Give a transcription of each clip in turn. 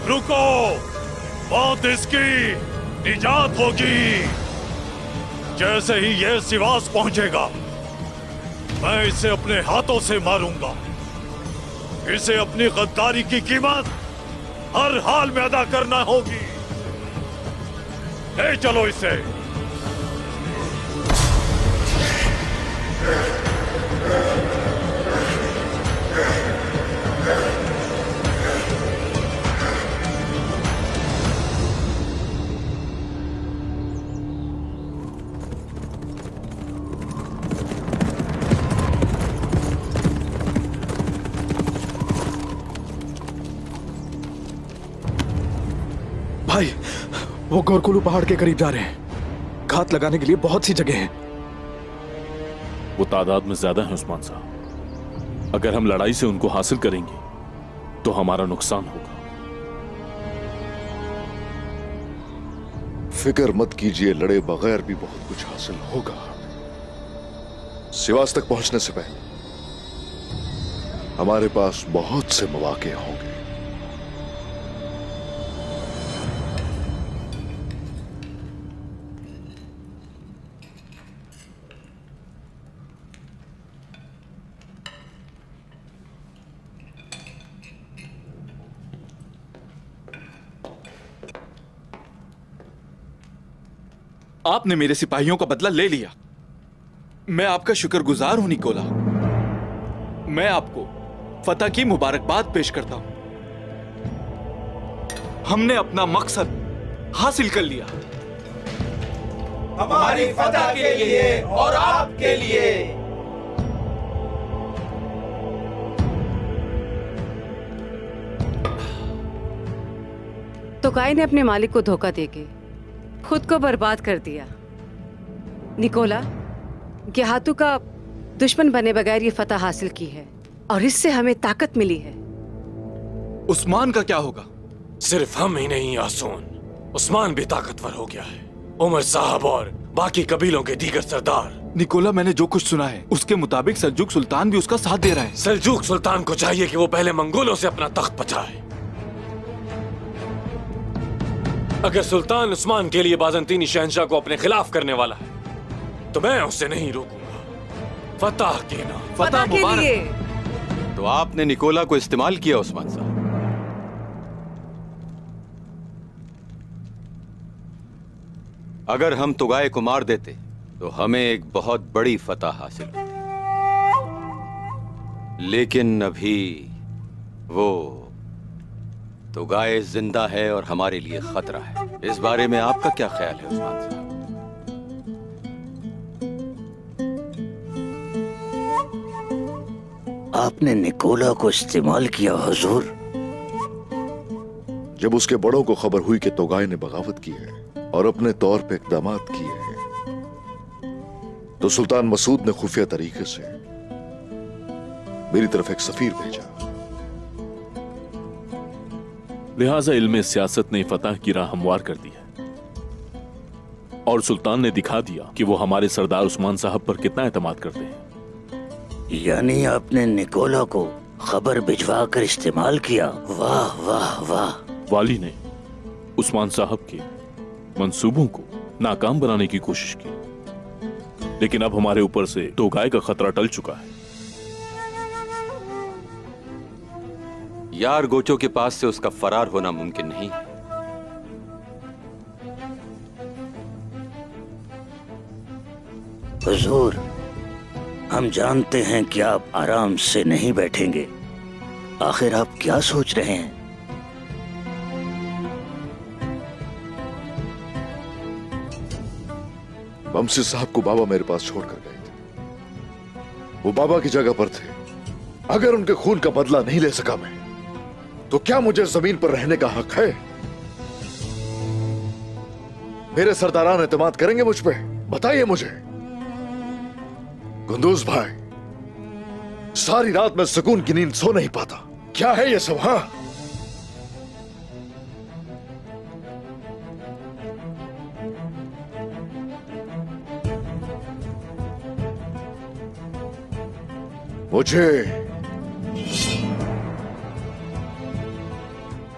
रुको, मौत इसकी निजात होगी। जैसे ही ये सिवास पहुंचेगा, मैं इसे अपने हाथों से मारूंगा। इसे अपनी गद्दारी की कीमत हर हाल में अदा करना होगी। ले चलो इसे। भाई, वो गोरकुलू पहाड़ के करीब जा रहे हैं। घात लगाने के लिए बहुत सी जगह हैं। वो तादाद में ज्यादा है उस्मान साहब। अगर हम लड़ाई से उनको हासिल करेंगे तो हमारा नुकसान होगा। फिक्र मत कीजिए, लड़े बगैर भी बहुत कुछ हासिल होगा। सिवास तक पहुंचने से पहले हमारे पास बहुत से मौके होंगे। आपने मेरे सिपाहियों का बदला ले लिया। मैं आपका शुक्रगुजार हूं निकोला। मैं आपको फतह की मुबारकबाद पेश करता हूं। हमने अपना मकसद हासिल कर लिया। हमारी फतह के लिए और आपके लिए। तोकाई ने अपने मालिक को धोखा देके खुद को बर्बाद कर दिया। निकोला, गेहातू का दुश्मन बने बगैर ये फतह हासिल की है और इससे हमें ताकत मिली है। उस्मान का क्या होगा? सिर्फ हम ही नहीं आसून, उस्मान भी ताकतवर हो गया है। उमर साहब और बाकी कबीलों के दीगर सरदार। निकोला, मैंने जो कुछ सुना है उसके मुताबिक सल्जूक सुल्तान भी उसका साथ दे रहा है। सल्जूक सुल्तान को चाहिए कि वो पहले मंगोलों से अपना तख्त बचाए। अगर सुल्तान उस्मान के लिए बाज़ंतीनी शहंशाह को अपने खिलाफ करने वाला है तो मैं उसे नहीं रोकूंगा। फतह के नाम। फतह के लिए। तो आपने निकोला को इस्तेमाल किया उस्मान साहब। अगर हम तुगाए को मार देते तो हमें एक बहुत बड़ी फतह हासिल होती, लेकिन अभी वो तुगाए जिंदा है और हमारे लिए खतरा है। इस बारे में आपका क्या ख्याल है उस्मान साहब? आपने निकोला को इस्तेमाल किया हुजूर। जब उसके बड़ों को खबर हुई कि तोगाई ने बगावत की है और अपने तौर पे इकदामात किए हैं, तो सुल्तान मसूद ने खुफिया तरीके से मेरी तरफ एक सफीर भेजा। लिहाजा इल्मे सियासत ने फतह की राह हमवार कर दी है और सुल्तान ने दिखा दिया कि वो हमारे सरदार उस्मान साहब पर कितना एतमाद करते हैं। यानी आपने निकोला को खबर भिजवा कर इस्तेमाल किया। वाह वाह वाह। वाली ने उस्मान साहब के मंसूबों को नाकाम बनाने की कोशिश की, लेकिन अब हमारे ऊपर से तोगाए का खतरा टल चुका है। यार गोचो के पास से उसका फरार होना मुमकिन नहीं है। हुजूर, हम जानते हैं कि आप आराम से नहीं बैठेंगे। आखिर आप क्या सोच रहे हैं? बमसी साहब को बाबा मेरे पास छोड़कर गए थे। वो बाबा की जगह पर थे। अगर उनके खून का बदला नहीं ले सका मैं, तो क्या मुझे जमीन पर रहने का हक है? मेरे सरदारान एतमाद करेंगे मुझ पे? बताइए मुझे। गुंदूज भाई, सारी रात मैं सुकून की नींद सो नहीं पाता। क्या है ये सब? हाँ,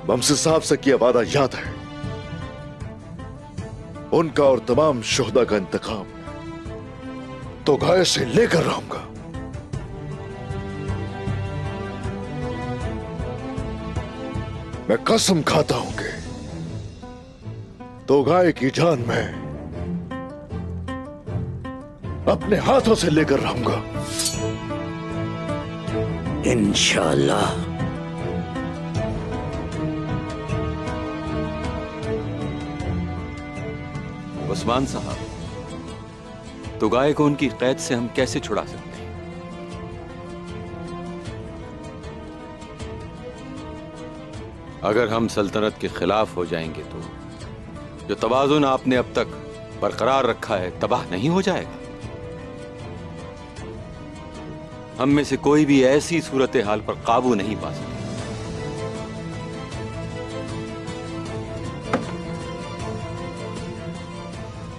बमसे साहब से किया वादा याद है? उनका और तमाम शोहदा का इंतकाम तो गाय से लेकर रहूंगा। मैं कसम खाता हूं कि तो गाय की जान मैं अपने हाथों से लेकर रहूंगा। इंशाअल्लाह। उस्मान साहब, तुगाए को उनकी कैद से हम कैसे छुड़ा सकते हैं? अगर हम सल्तनत के खिलाफ हो जाएंगे तो जो तवाजुन आपने अब तक बरकरार रखा है तबाह नहीं हो जाएगा? हम में से कोई भी ऐसी सूरत हाल पर काबू नहीं पा सकता।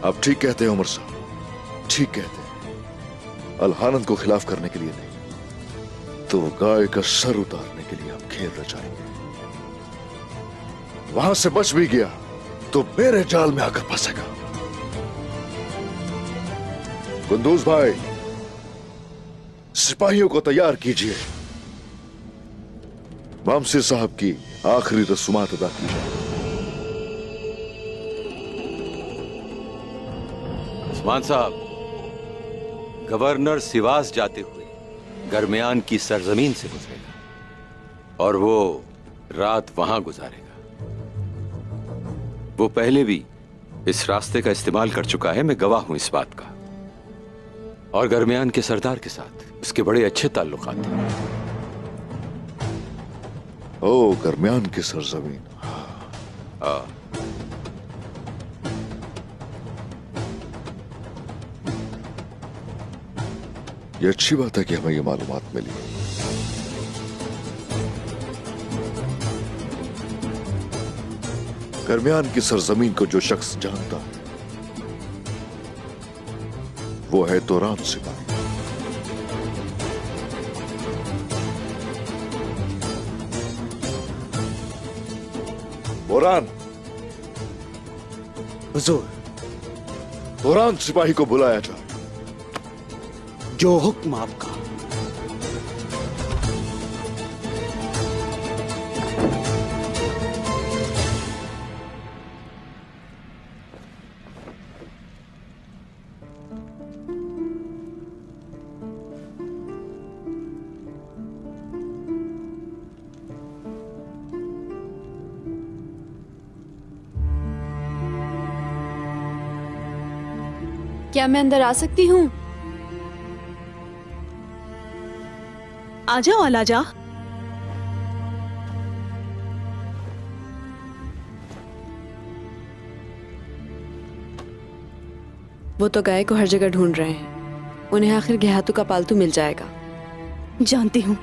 आप ठीक कहते हैं उमर साहब, ठीक कहते हैं। अलहानंद को खिलाफ करने के लिए नहीं, तो गाय का सर उतारने के लिए हम खेल रचाएंगे। वहां से बच भी गया तो मेरे जाल में आकर फंसेगा। कुंदूज भाई, सिपाहियों को तैयार कीजिए। वामसी साहब की आखिरी रस्मात अदा की जाए। उस्मान साहब, गवर्नर सिवास जाते हुए गरमियान की सरजमीन से गुजरेगा और वो रात वहां गुजारेगा। वो पहले भी इस रास्ते का इस्तेमाल कर चुका है, मैं गवाह हूं इस बात का। और गरमियान के सरदार के साथ उसके बड़े अच्छे ताल्लुकात थे। ओ, गरमियान की सरजमीन। ये अच्छी बात है कि हमें ये मालूमात मिली। गरमियान की सरजमीन को जो शख्स जानता है वो है तोरान सिपाही। बोरान, हुजूर, तोरान सिपाही को बुलाया जाए। जो हुक्म आपका। क्या मैं अंदर आ सकती हूँ? आ जाओ अलाजा। वो तो गाय को हर जगह ढूंढ रहे हैं। उन्हें आखिर गेहातू का पालतू मिल जाएगा। जानती हूँ।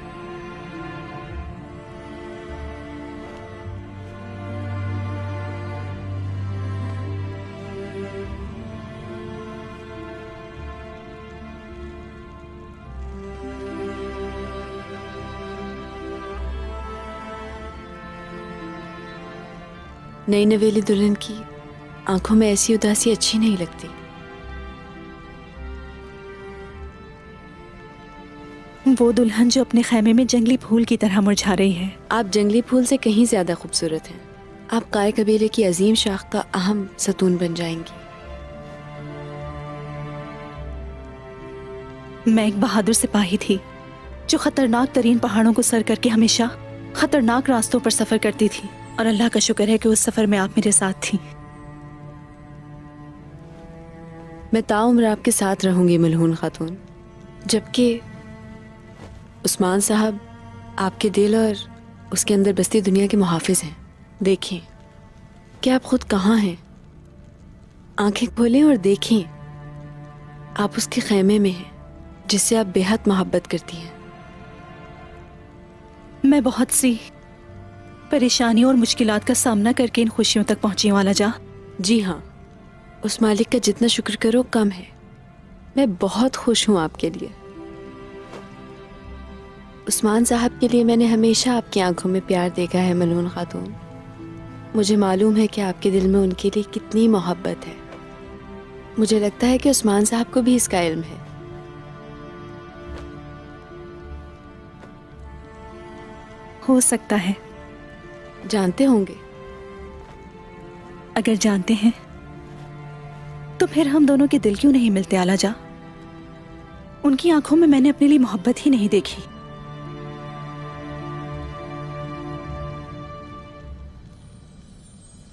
नई नवेली दुल्हन की आंखों में ऐसी उदासी अच्छी नहीं लगती। वो दुल्हन जो अपने खैमे में जंगली फूल की तरह मुरझा रही है। आप जंगली फूल से कहीं ज्यादा खूबसूरत हैं। आप काय कबीले की अजीम शाख का अहम सतून बन जाएंगी। मैं एक बहादुर सिपाही थी जो खतरनाक तरीन पहाड़ों को सर करके हमेशा खतरनाक रास्तों पर सफर करती थी, और अल्लाह का शुक्र है कि उस सफर में आप मेरे साथ थी। मैं ताउम्र आपके साथ रहूंगी मलहून खातून, जबकि उस्मान साहब आपके दिल और उसके अंदर बसती दुनिया के मुहाफिज हैं। देखें कि आप खुद कहाँ हैं। आंखें खोलें और देखें, आप उसके खैमे में हैं जिससे आप बेहद मोहब्बत करती हैं। मैं बहुत सी परेशानियों और मुश्किलात का सामना करके इन खुशियों तक पहुंची हूं आलाजा। जी हाँ, उस मालिक का जितना शुक्र करो कम है। मैं बहुत खुश हूं आपके लिए। उस्मान साहब के लिए मैंने हमेशा आपकी आंखों में प्यार देखा है मलून खातून। मुझे मालूम है कि आपके दिल में उनके लिए कितनी मोहब्बत है। मुझे लगता है कि उस्मान साहब को भी इसका इल्म है। हो सकता है। जानते होंगे। अगर जानते हैं तो फिर हम दोनों के दिल क्यों नहीं मिलते आला जा? उनकी आंखों में मैंने अपने लिए मोहब्बत ही नहीं देखी।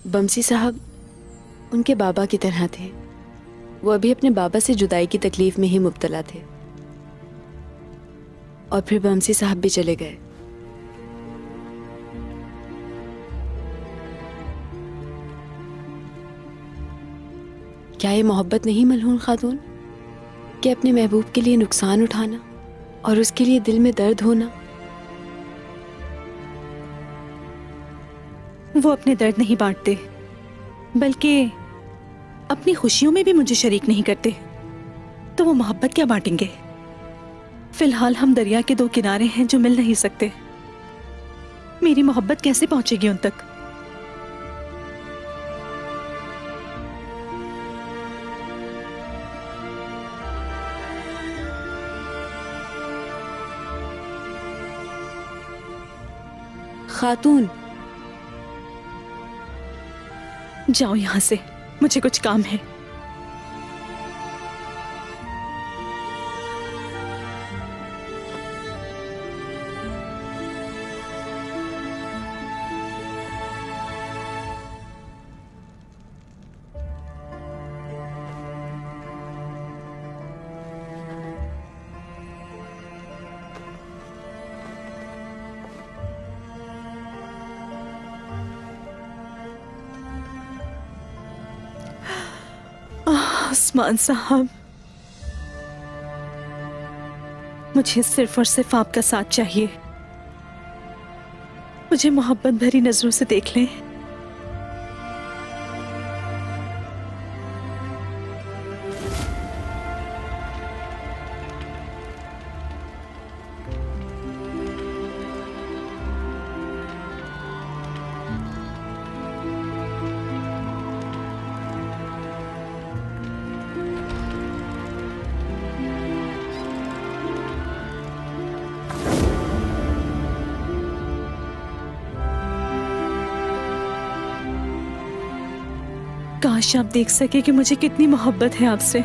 बमसी साहब उनके बाबा की तरह थे। वो अभी अपने बाबा से जुदाई की तकलीफ में ही मुब्तला थे और फिर बमसी साहब भी चले गए। क्या ये मोहब्बत नहीं मलहून खातून कि अपने महबूब के लिए नुकसान उठाना और उसके लिए दिल में दर्द होना? वो अपने दर्द नहीं बांटते बल्कि अपनी खुशियों में भी मुझे शरीक नहीं करते, तो वो मोहब्बत क्या बांटेंगे? फिलहाल हम दरिया के दो किनारे हैं जो मिल नहीं सकते। मेरी मोहब्बत कैसे पहुंचेगी उन तक? खातून जाओ यहां से, मुझे कुछ काम है। उस्मान साहब, मुझे सिर्फ और सिर्फ आपका साथ चाहिए। मुझे मोहब्बत भरी नजरों से देख लें। काश आप देख सके कि मुझे कितनी मोहब्बत है आपसे।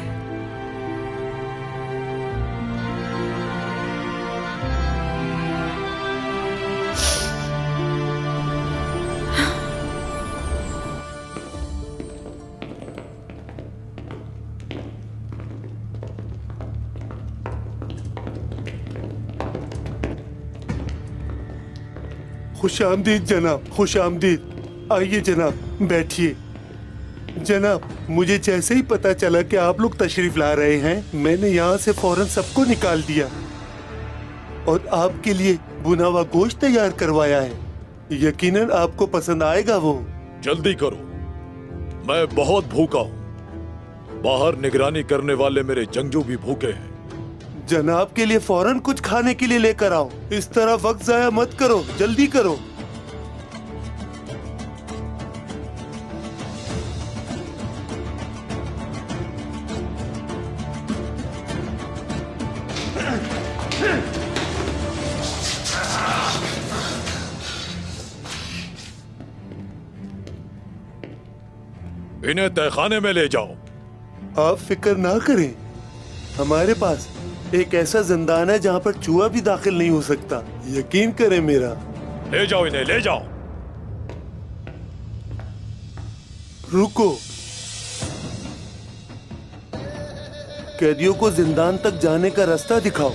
खुश आमदीद जनाब, खुश आमदीद। आइए जनाब, बैठिए। जनाब, मुझे जैसे ही पता चला कि आप लोग तशरीफ ला रहे हैं, मैंने यहाँ से फौरन सबको निकाल दिया और आपके लिए भुना हुआ गोश्त तैयार करवाया है। यकीनन आपको पसंद आएगा वो। जल्दी करो, मैं बहुत भूखा हूँ। बाहर निगरानी करने वाले मेरे जंगजू भी भूखे हैं। जनाब के लिए फौरन कुछ खाने के लिए लेकर आओ। इस तरह वक्त जाया मत करो, जल्दी करो। इन्हें तहखाने में ले जाओ। आप फिक्र ना करें, हमारे पास एक ऐसा जिंदान है जहाँ पर चूहा भी दाखिल नहीं हो सकता। यकीन करें मेरा। ले जाओ इन्हें, ले जाओ। रुको, कैदियों को जिंदान तक जाने का रास्ता दिखाओ।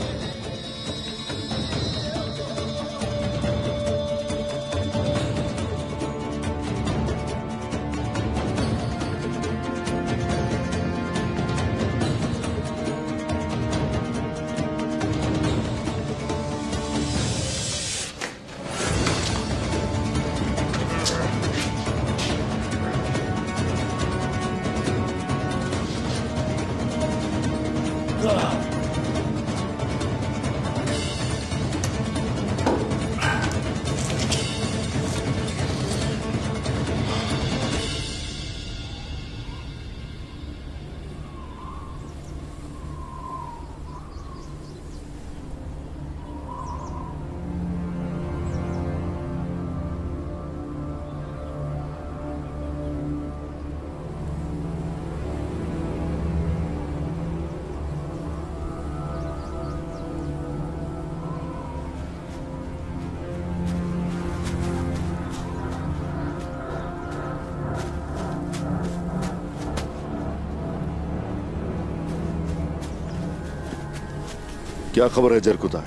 क्या खबर है जरकुता?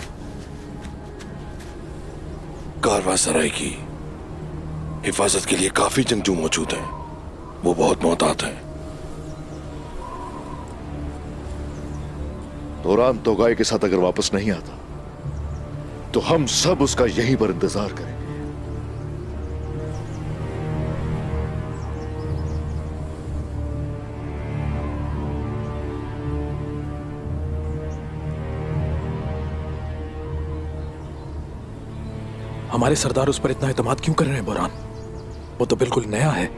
कारवांसराय की हिफाजत के लिए काफी जंगजू मौजूद हैं। वो बहुत मोहतात हैं। तोरान तोगाई के साथ अगर वापस नहीं आता तो हम सब उसका यहीं पर इंतजार करेंगे। हमारे सरदार उस पर इतना एतमाद क्यों कर रहे हैं बुरहान? वो तो बिल्कुल नया है।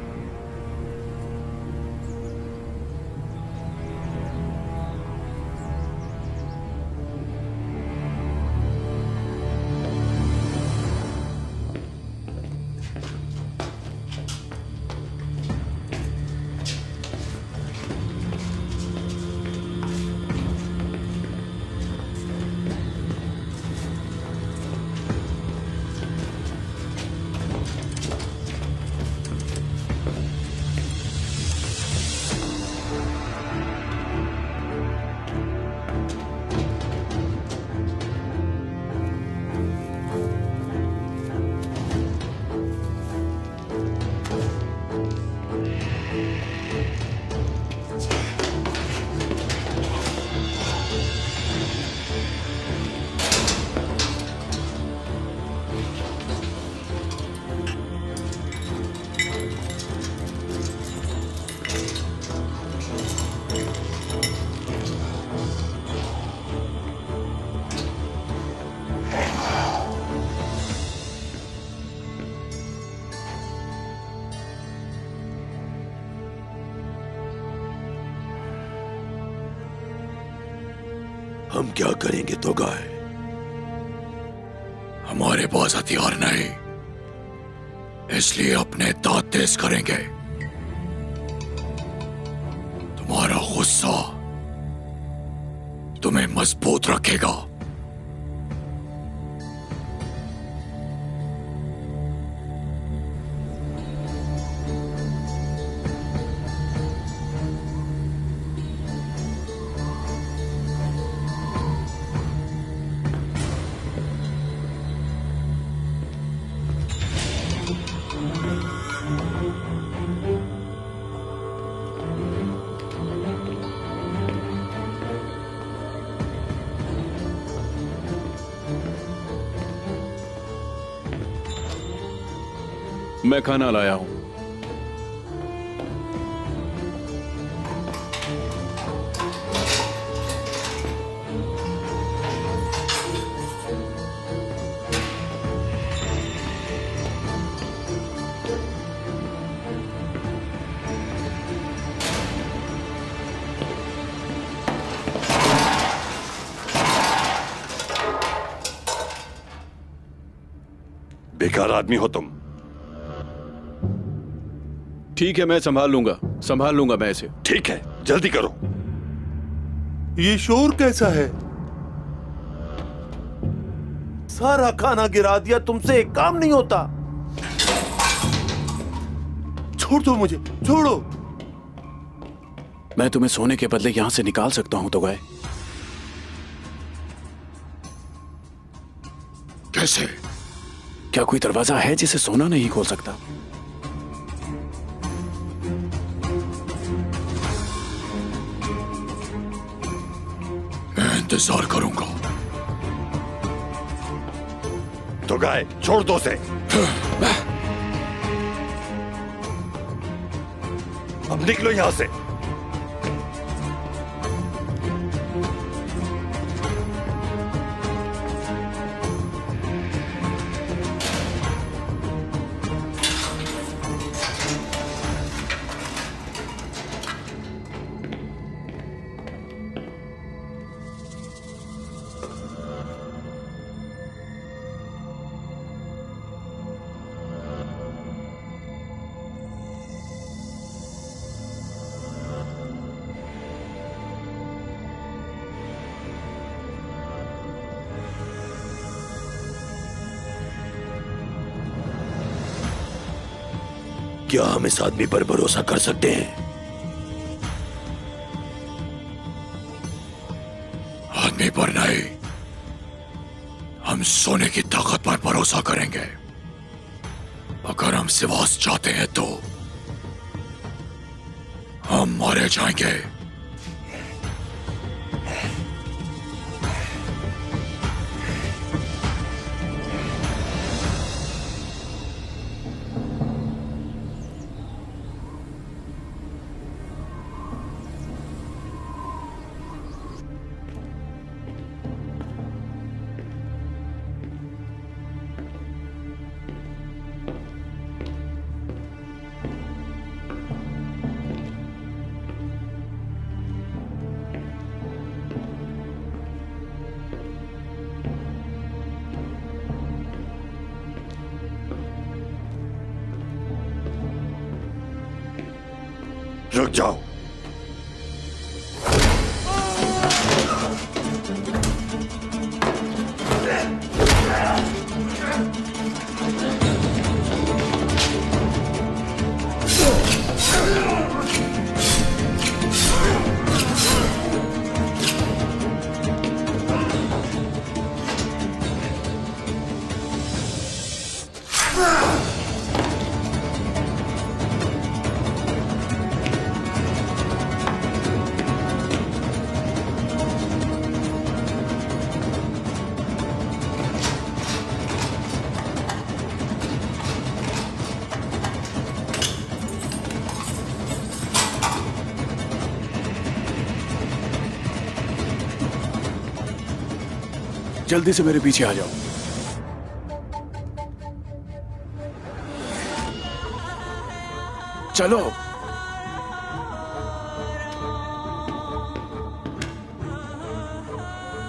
हम क्या करेंगे तोगाई? हमारे पास हथियार नहीं, इसलिए अपने दांत तेज करेंगे। तुम्हारा गुस्सा तुम्हें मजबूत रखेगा। मैं खाना लाया हूं। बेकार आदमी हो तुम। ठीक है, मैं संभाल लूंगा मैं इसे। ठीक है, जल्दी करो। ये शोर कैसा है? सारा खाना गिरा दिया, तुमसे एक काम नहीं होता। छोड़ दो मुझे, छोड़ो। मैं तुम्हें सोने के बदले यहां से निकाल सकता हूं तोगाई। कैसे? क्या कोई दरवाजा है जिसे सोना नहीं खोल सकता? इंतजार करूंगा। तो गाय छोड़ दो उसे। अब निकलो यहां से। क्या हम इस आदमी पर भरोसा कर सकते हैं? आदमी पर नहीं, हम सोने की ताकत पर भरोसा करेंगे। अगर हम सिवास चाहते हैं तो हम मारे जाएंगे। रुक जाओ। जल्दी से मेरे पीछे आ जाओ। चलो।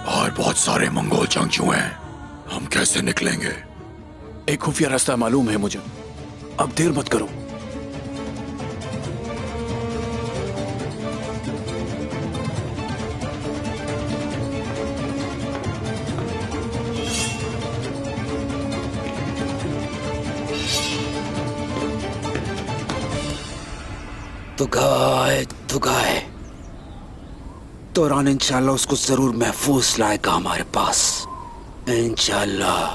और बहुत सारे मंगोल जंगजू हैं। हम कैसे निकलेंगे? एक खुफिया रास्ता मालूम है मुझे। अब देर मत करो। तुगाए तोरान इंशाल्लाह उसको जरूर महफूज लाएगा हमारे पास, इंशाल्लाह।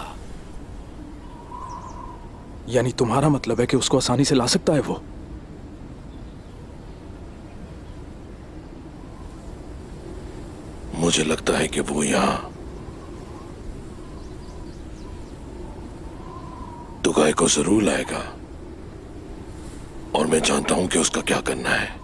यानी तुम्हारा मतलब है कि उसको आसानी से ला सकता है वो? मुझे लगता है कि वो यहां तुगाए को जरूर लाएगा, और मैं जानता हूं कि उसका क्या करना है।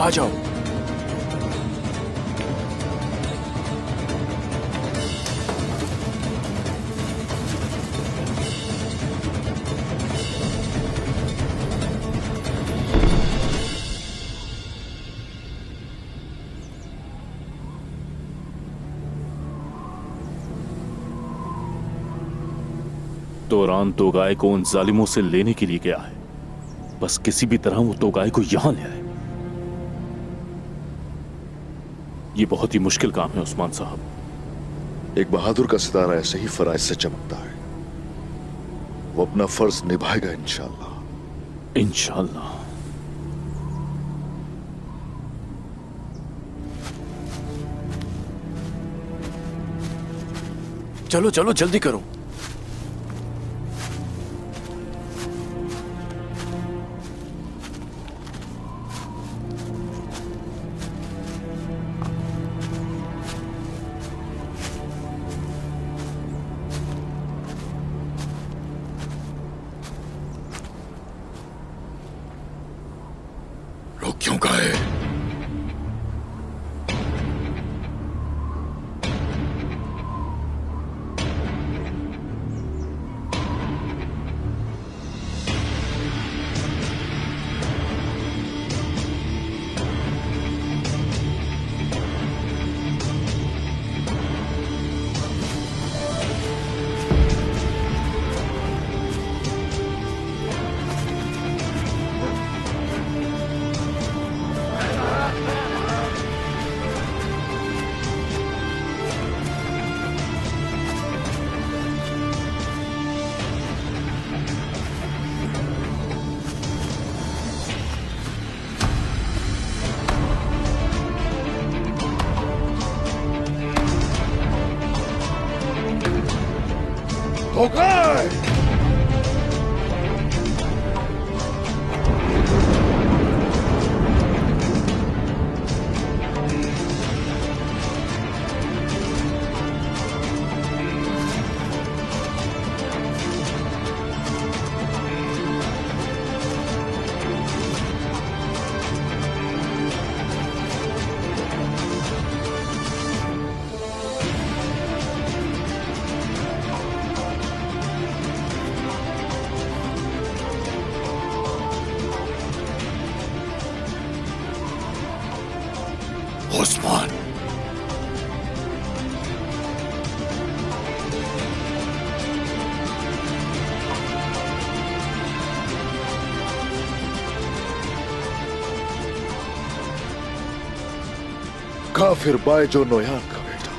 आ जाओ। तोरान तोगाई को उन जालिमों से लेने के लिए गया है। बस किसी भी तरह वो तोगाई को यहां ले आए। ये बहुत ही मुश्किल काम है उस्मान साहब। एक बहादुर का सितारा ऐसे ही फराइज से चमकता है। वो अपना फर्ज निभाएगा इंशाअल्लाह। इंशाअल्लाह। चलो चलो जल्दी करो। लोग क्यों गए? तोगाई! उस्मान, काफिर बायजो नोयान का बेटा,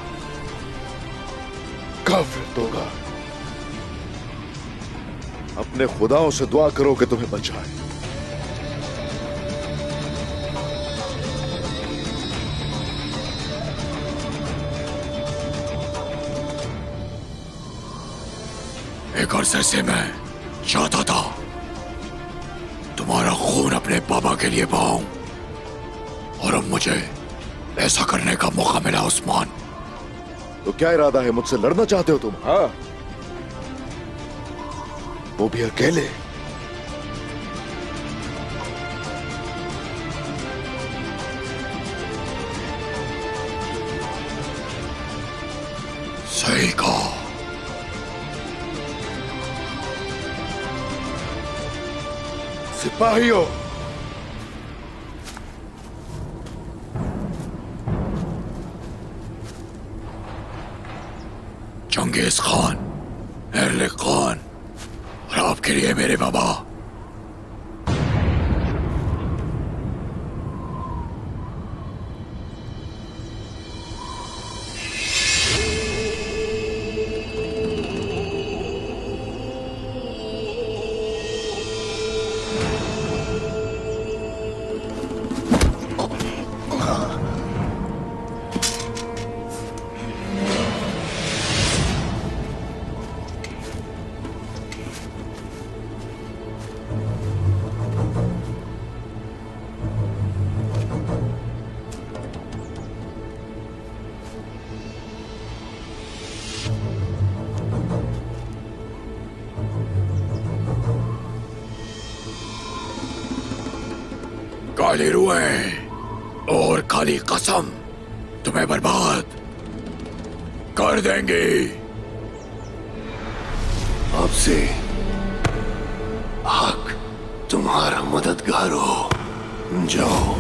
काफिर तोगाई। अपने खुदाओं से दुआ करो कि तुम्हें बचाए। एक अरसे से मैं चाहता था तुम्हारा खून अपने बाबा के लिए बहाऊं, और अब मुझे ऐसा करने का मौका मिला। उस्मान, तो क्या इरादा है? मुझसे लड़ना चाहते हो तुम? हाँ, वो भी अकेले? सही कहा। सिपाहियों, चंगेज खान, एरले खान, और आपके लिए मेरे बाबा। काले रुए, और खाली कसम तुम्हें बर्बाद कर देंगे। अब से हक तुम्हारा मददगार हो। जाओ।